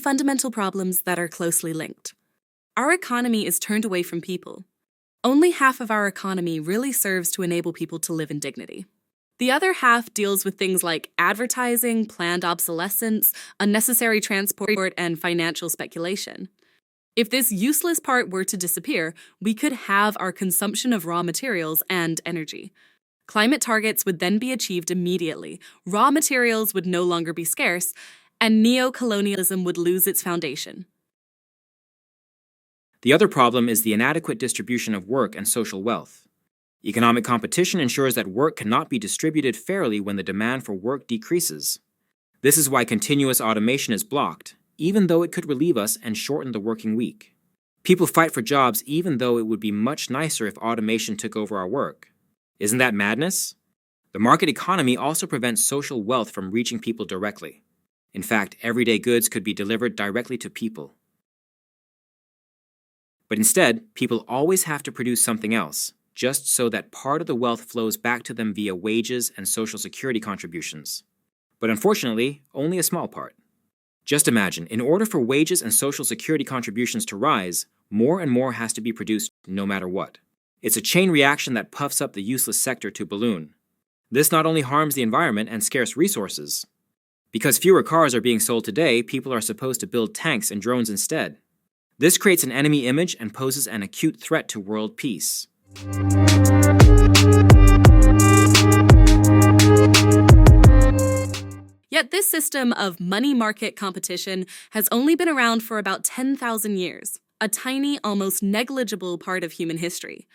fundamental problems that are closely linked. Our economy is turned away from people. Only half of our economy really serves to enable people to live in dignity. The other half deals with things like advertising, planned obsolescence, unnecessary transport, and financial speculation. If this useless part were to disappear, we could have our consumption of raw materials and energy. Climate targets would then be achieved immediately, raw materials would no longer be scarce, and neo-colonialism would lose its foundation. The other problem is the inadequate distribution of work and social wealth. Economic competition ensures that work cannot be distributed fairly when the demand for work decreases. This is why continuous automation is blocked, even though it could relieve us and shorten the working week. People fight for jobs even though it would be much nicer if automation took over our work. Isn't that madness? The market economy also prevents social wealth from reaching people directly. In fact, everyday goods could be delivered directly to people. But instead, people always have to produce something else, just so that part of the wealth flows back to them via wages and social security contributions. But unfortunately, only a small part. Just imagine, in order for wages and social security contributions to rise, more and more has to be produced no matter what. It's a chain reaction that puffs up the useless sector to balloon. This not only harms the environment and scarce resources. Because fewer cars are being sold today, people are supposed to build tanks and drones instead. This creates an enemy image and poses an acute threat to world peace. Yet this system of money market competition has only been around for about 10,000 years, a tiny, almost negligible part of human history.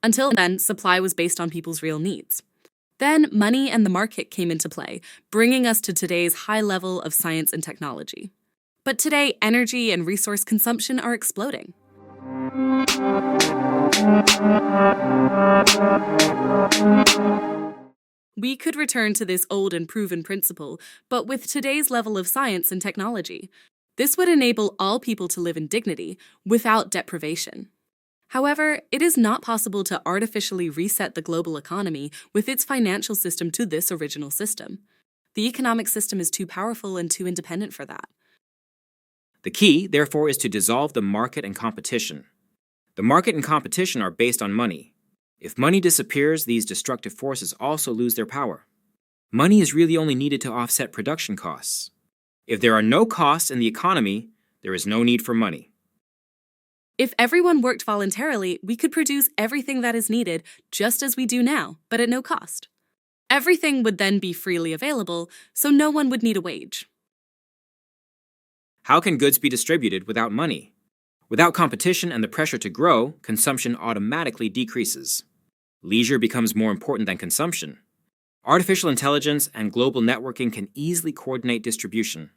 Until then, supply was based on people's real needs. Then, money and the market came into play, bringing us to today's high level of science and technology. But today, energy and resource consumption are exploding. We could return to this old and proven principle, but with today's level of science and technology. This would enable all people to live in dignity without deprivation. However, it is not possible to artificially reset the global economy with its financial system to this original system. The economic system is too powerful and too independent for that. The key, therefore, is to dissolve the market and competition. The market and competition are based on money. If money disappears, these destructive forces also lose their power. Money is really only needed to offset production costs. If there are no costs in the economy, there is no need for money. If everyone worked voluntarily, we could produce everything that is needed just as we do now, but at no cost. Everything would then be freely available, so no one would need a wage. How can goods be distributed without money? Without competition and the pressure to grow, consumption automatically decreases. Leisure becomes more important than consumption. Artificial intelligence and global networking can easily coordinate distribution.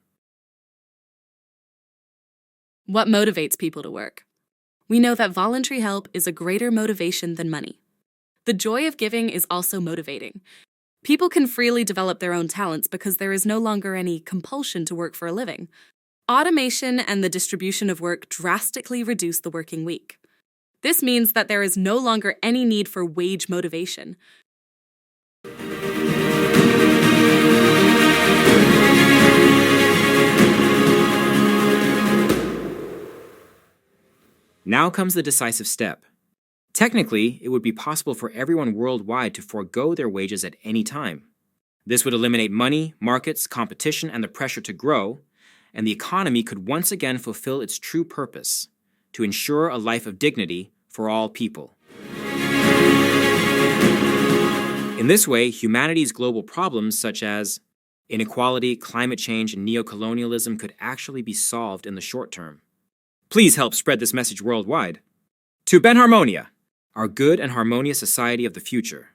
What motivates people to work? We know that voluntary help is a greater motivation than money. The joy of giving is also motivating. People can freely develop their own talents because there is no longer any compulsion to work for a living. Automation and the distribution of work drastically reduce the working week. This means that there is no longer any need for wage motivation. Now comes the decisive step. Technically, it would be possible for everyone worldwide to forego their wages at any time. This would eliminate money, markets, competition, and the pressure to grow, and the economy could once again fulfill its true purpose, to ensure a life of dignity for all people. In this way, humanity's global problems such as inequality, climate change, and neocolonialism could actually be solved in the short term. Please help spread this message worldwide. To BENHARMONIA, our good and harmonious society of the future.